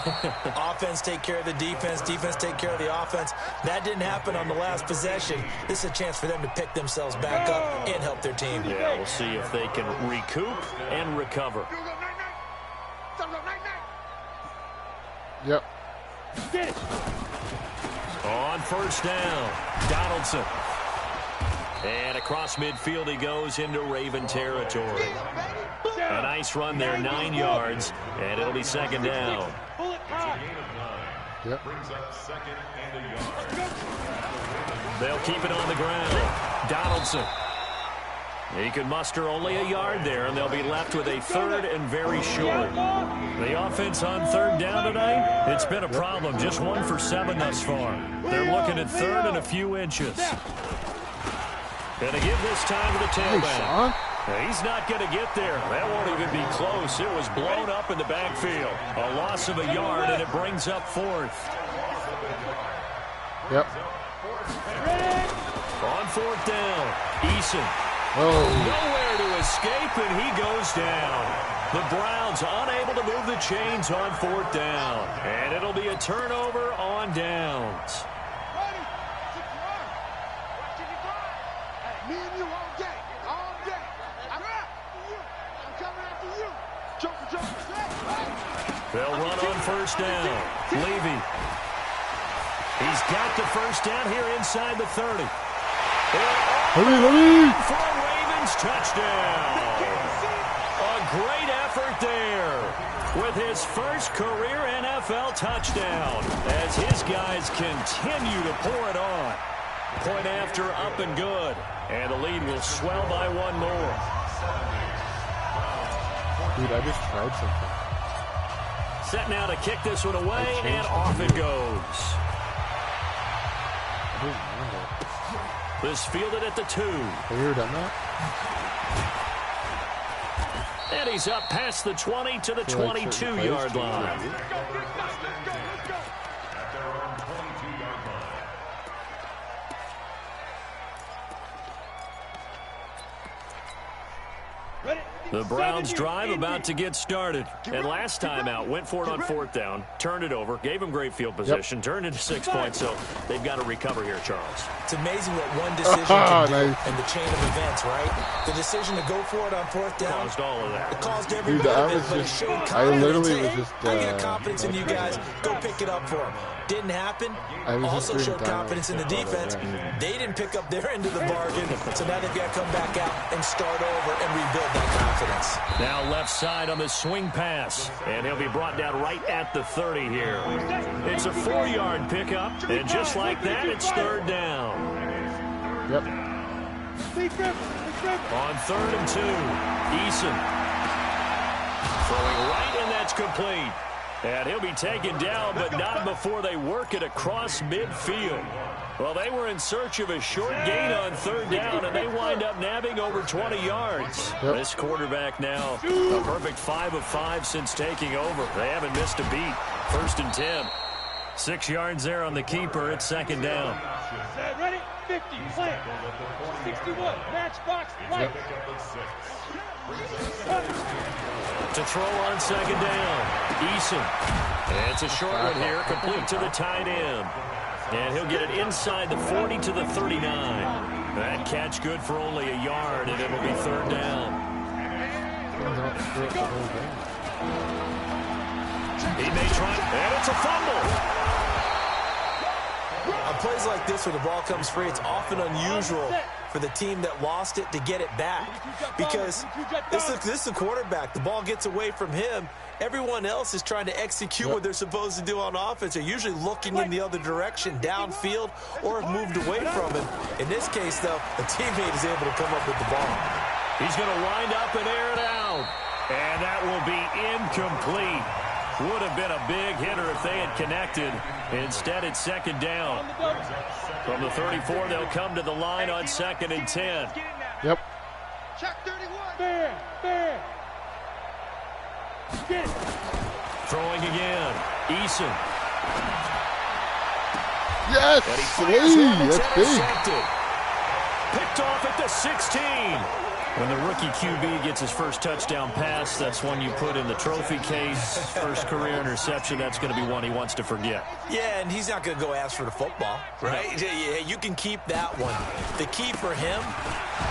Offense take care of the defense, defense take care of the offense. That didn't happen on the last possession. This is a chance for them to pick themselves back up and help their team. Yeah, we'll see if they can recoup and recover. Yep. On first down, Donaldson. And across midfield he goes into Raven territory. A nice run there, 9 yards, and it'll be second down. Yep. They'll keep it on the ground. Donaldson. He can muster only a yard there, and they'll be left with a third and very short. The offense on third down tonight, it's been a problem. Just 1 for 7 thus far. They're looking at third and a few inches. Going to give this time to the tailback. He's not going to get there. That won't even be close. It was blown up in the backfield. A loss of a yard, and it brings up fourth. Yep. On fourth down, Eason. Oh. Nowhere to escape, and he goes down. The Browns unable to move the chains on fourth down. And it'll be a turnover on downs. Me and you all day. All day. I'm coming after you. Joker. They'll run on first down. Levy. He's got the first down here inside the 30. Hurry. For a Ravens touchdown. A great effort there with his first career NFL touchdown as his guys continue to pour it on. Point after up and good. And the lead will swell by 1 more. Dude, I just tried something. Set now to kick this one away, and off it goes. I didn't mind it. This fielded at the 2. Have you ever done that? And he's up past the 20 to the 22-yard line. The Browns drive about to get started. And last time out, went for it on fourth down, turned it over, gave him great field position, turned into 6 points, so they've got to recover here, Charles. It's amazing what one decision can do in the chain of events, right? The decision to go for it on fourth down. Caused all of that. It caused every Dude, bit I of it, was but it just, showed I confidence. literally was Hey, just, I got confidence in you guys. Go pick it up for them. Didn't happen. I was Also just showed doing confidence in the down. defense. They didn't pick up their end of the bargain, so now they've got to come back out and start over and rebuild that confidence. Now left side on the swing pass, and he'll be brought down right at the 30 here. It's a 4-yard pickup, and just like that, it's third down. Yep. On 3rd and 2, Eason. Throwing right, and that's complete. And he'll be taken down, but not before they work it across midfield. Well, they were in search of a short gain on third down, and they wind up nabbing over 20 yards. Yep. This quarterback now a perfect 5 of 5 since taking over. They haven't missed a beat. 1st and 10. 6 yards there on the keeper. It's second down. Ready? 50, plant. 61, matchbox, right. To throw on second down, Eason. And it's a short one here, complete to the tight end. And he'll get it inside the 40 to the 39. That catch good for only a yard, and it'll be third down. He may try, and it's a fumble. On plays like this where the ball comes free, it's often unusual for the team that lost it to get it back. Because this is the quarterback. The ball gets away from him. Everyone else is trying to execute what they're supposed to do on offense. They're usually looking in the other direction, downfield, or have moved away from him. In this case, though, a teammate is able to come up with the ball. He's going to wind up and air it out. And that will be incomplete. Would have been a big hitter if they had connected. Instead, it's second down. From the 34, they'll come to the line on 2nd and 10. Yep. Check 31. Fair. Get it. Throwing again. Eason. Yes! And he fires one. It's That's big. intercepted. Picked off at the 16. When the rookie QB gets his first touchdown pass, that's one you put in the trophy case. First career interception, that's going to be one he wants to forget. Yeah, and he's not going to go ask for the football, right? Yeah, you can keep that one. The key for him,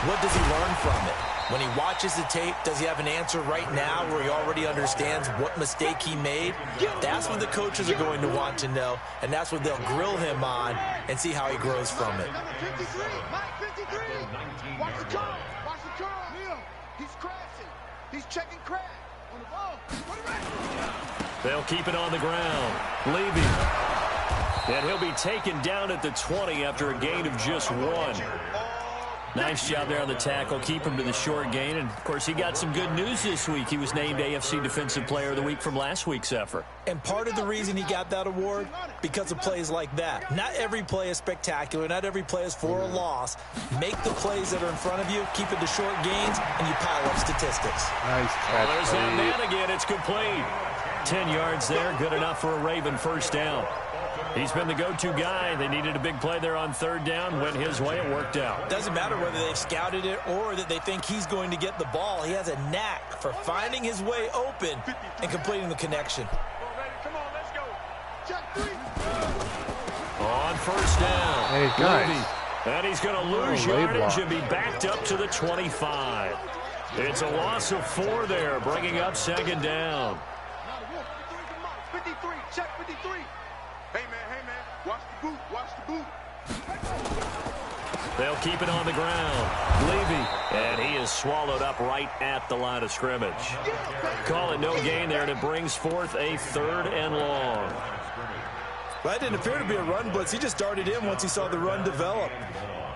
what does he learn from it? When he watches the tape, does he have an answer right now where he already understands what mistake he made? That's what the coaches are going to want to know, and that's what they'll grill him on and see how he grows from it. Watch the curl. Watch the curl. He's crashing. He's checking crash. On the ball. They'll keep it on the ground. Levy. And he'll be taken down at the 20 after a gain of just 1. Nice job there on the tackle. Keep him to the short gain. And, of course, he got some good news this week. He was named AFC Defensive Player of the Week from last week's effort. And part of the reason he got that award, because of plays like that. Not every play is spectacular. Not every play is for a loss. Make the plays that are in front of you, keep it to short gains, and you pile up statistics. Nice catch. There's that man again. It's complete. 10 yards there. Good enough for a Raven first down. He's been the go-to guy. They needed a big play there on third down. Went his way. It worked out. Doesn't matter whether they've scouted it or that they think he's going to get the ball. He has a knack for finding his way open and completing the connection. Come on, let's go. Check 3. On first down. Hey, guys. Levy. And he's going to lose yardage and be backed up to the 25. It's a loss of 4 there, bringing up second down. 53. Check 53. Hey, man. Watch the boot. Watch the boot. They'll keep it on the ground. Levy. And he is swallowed up right at the line of scrimmage. Call it no gain there, and it brings forth a 3rd and long. Well, that didn't appear to be a run blitz. He just darted in once he saw the run develop.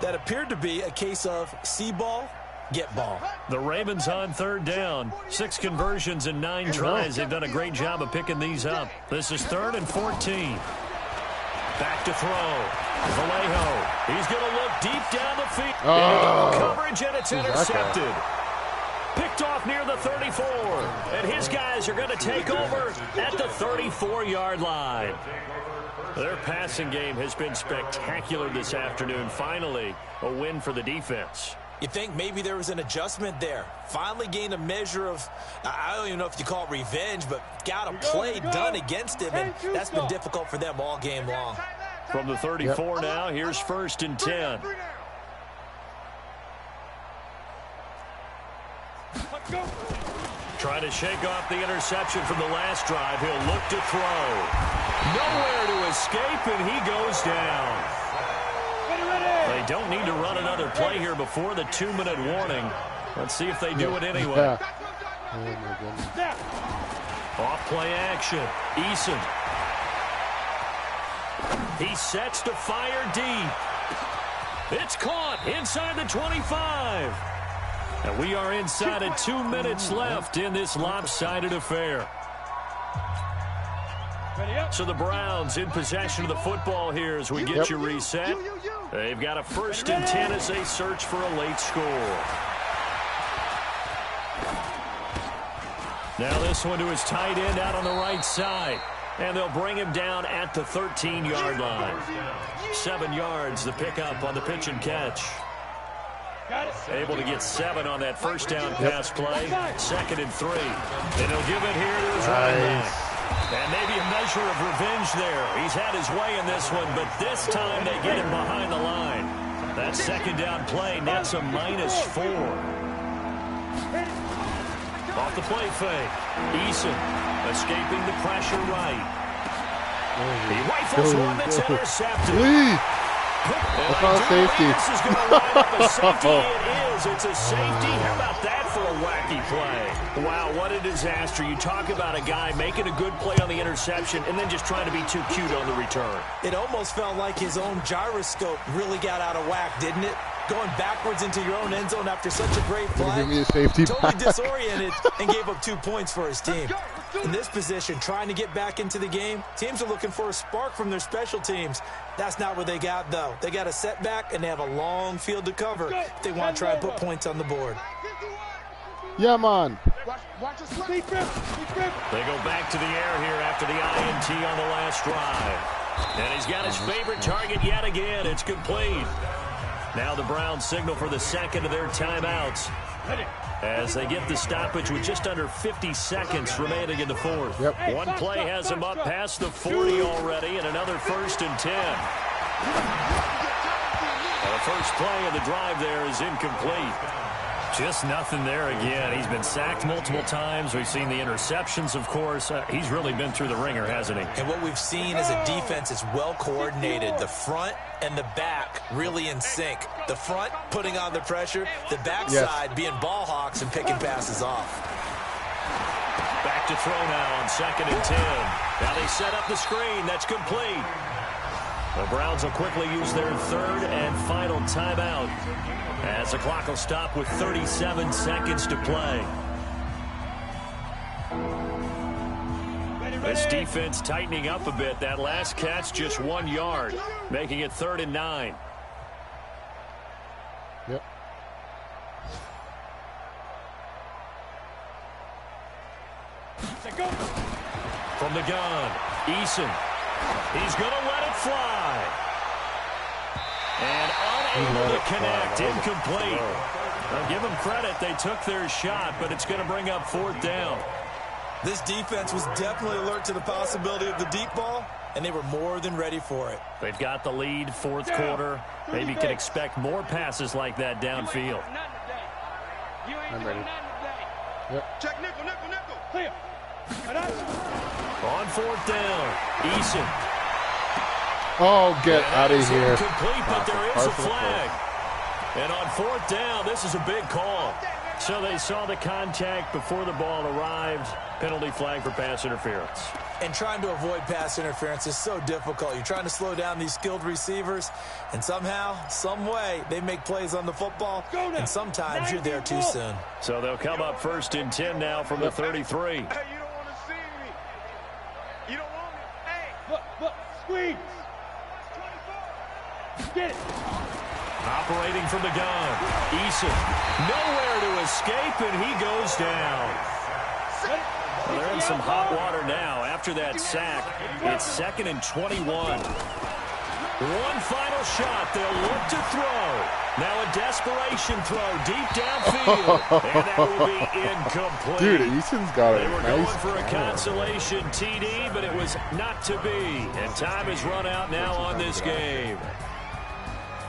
That appeared to be a case of see ball, get ball. The Ravens on third down. 6 conversions and 9 tries. They've done a great job of picking these up. This is 3rd and 14. Back to throw. Vallejo. He's going to look deep down the field. Coverage, and it's intercepted. Picked off near the 34. And his guys are going to take over at the 34-yard line. Their passing game has been spectacular this afternoon. Finally, a win for the defense. You think maybe there was an adjustment there. Finally gained a measure of, I don't even know if you call it revenge, but got a play done against him, and that's been difficult for them all game long. From the 34 now, here's 1st and 10. Trying to shake off the interception from the last drive. He'll look to throw. Nowhere to escape, and he goes down. They don't need to run another play here before the 2-minute warning. Let's see if they do it anyway. Yeah. Oh, my goodness. Off play action. Eason. He sets to fire deep. It's caught inside the 25. And we are inside of 2 minutes left in this lopsided affair. So the Browns in possession of the football here as we get you reset. They've got a 1st and 10 as they search for a late score. Now this one to his tight end out on the right side. And they'll bring him down at the 13-yard line. 7 yards, the pickup on the pitch and catch. Able to get 7 on that first down pass play. 2nd and 3. And he'll give it here to his running back. And maybe a measure of revenge there. He's had his way in this one, but this time they get him behind the line. That 2nd down play nets a -4. Off the play fake. Eason escaping the pressure right. He rifles one that's intercepted. That's not safety. This is going to line up a safety. It is. It's a safety. How about that for a wacky play? Wow, what a disaster. You talk about a guy making a good play on the interception and then just trying to be too cute on the return. It almost felt like his own gyroscope really got out of whack, didn't it? Going backwards into your own end zone after such a great play. Give me a safety totally back. disoriented and gave up 2 points for his team. In this position, trying to get back into the game, teams are looking for a spark from their special teams. That's not what they got, though. They got a setback, and they have a long field to cover if they want to try and put points on the board. Yeah, man. They go back to the air here after the INT on the last drive. And he's got his favorite target yet again. It's complete. Now the Browns signal for the 2nd of their timeouts as they get the stoppage with just under 50 seconds remaining in the 4th. Yep. One play has them up past the 40 already, and another 1st and 10. The first play of the drive there is incomplete. Just nothing there again. He's been sacked multiple times. We've seen the interceptions, of course. He's really been through the ringer, hasn't he? And what we've seen is a defense that's well coordinated. The front and the back really in sync. The front putting on the pressure, the backside being ball hawks and picking passes off. Back to throw now on 2nd and 10. Now they set up the screen. That's complete. The Browns will quickly use their 3rd and final timeout as the clock will stop with 37 seconds to play. This defense tightening up a bit. That last catch just 1 yard, making it 3rd and 9. Yep. From the gun, Eason. He's going to let it fly. And unable to connect, incomplete. I'll give them credit. They took their shot, but it's going to bring up 4th down. This defense was definitely alert to the possibility of the deep ball, and they were more than ready for it. They've got the lead, 4th quarter. Maybe can expect more passes like that downfield. I'm ready. Yep. Check nickel, nickel, nickel. Clear. On 4th down, Eason. Oh, get out of here. Complete, but there is a flag. And on 4th down, this is a big call. So they saw the contact before the ball arrived. Penalty flag for pass interference. And trying to avoid pass interference is so difficult. You're trying to slow down these skilled receivers, and somehow, some way, they make plays on the football, and sometimes you're there too soon. So they'll come up 1st and 10 now from the 33. Hey, you don't want to see me. You don't want me. Hey. Look, squeeze. Get it. Operating from the gun, Eason. Nowhere to escape, and he goes down. Well, they're in some hot water now. After that sack, it's 2nd and 21. One final shot. They'll look to throw. Now a desperation throw deep downfield. And that will be incomplete. Dude, Eason's got They a were nice going for a consolation TD, but it was not to be. And time has run out now on this game.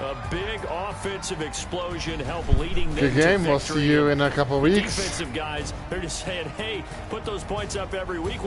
A big offensive explosion helped leading them Good game. to We'll victory. see you in a couple of weeks. Defensive guys, they're just saying, hey, put those points up every week.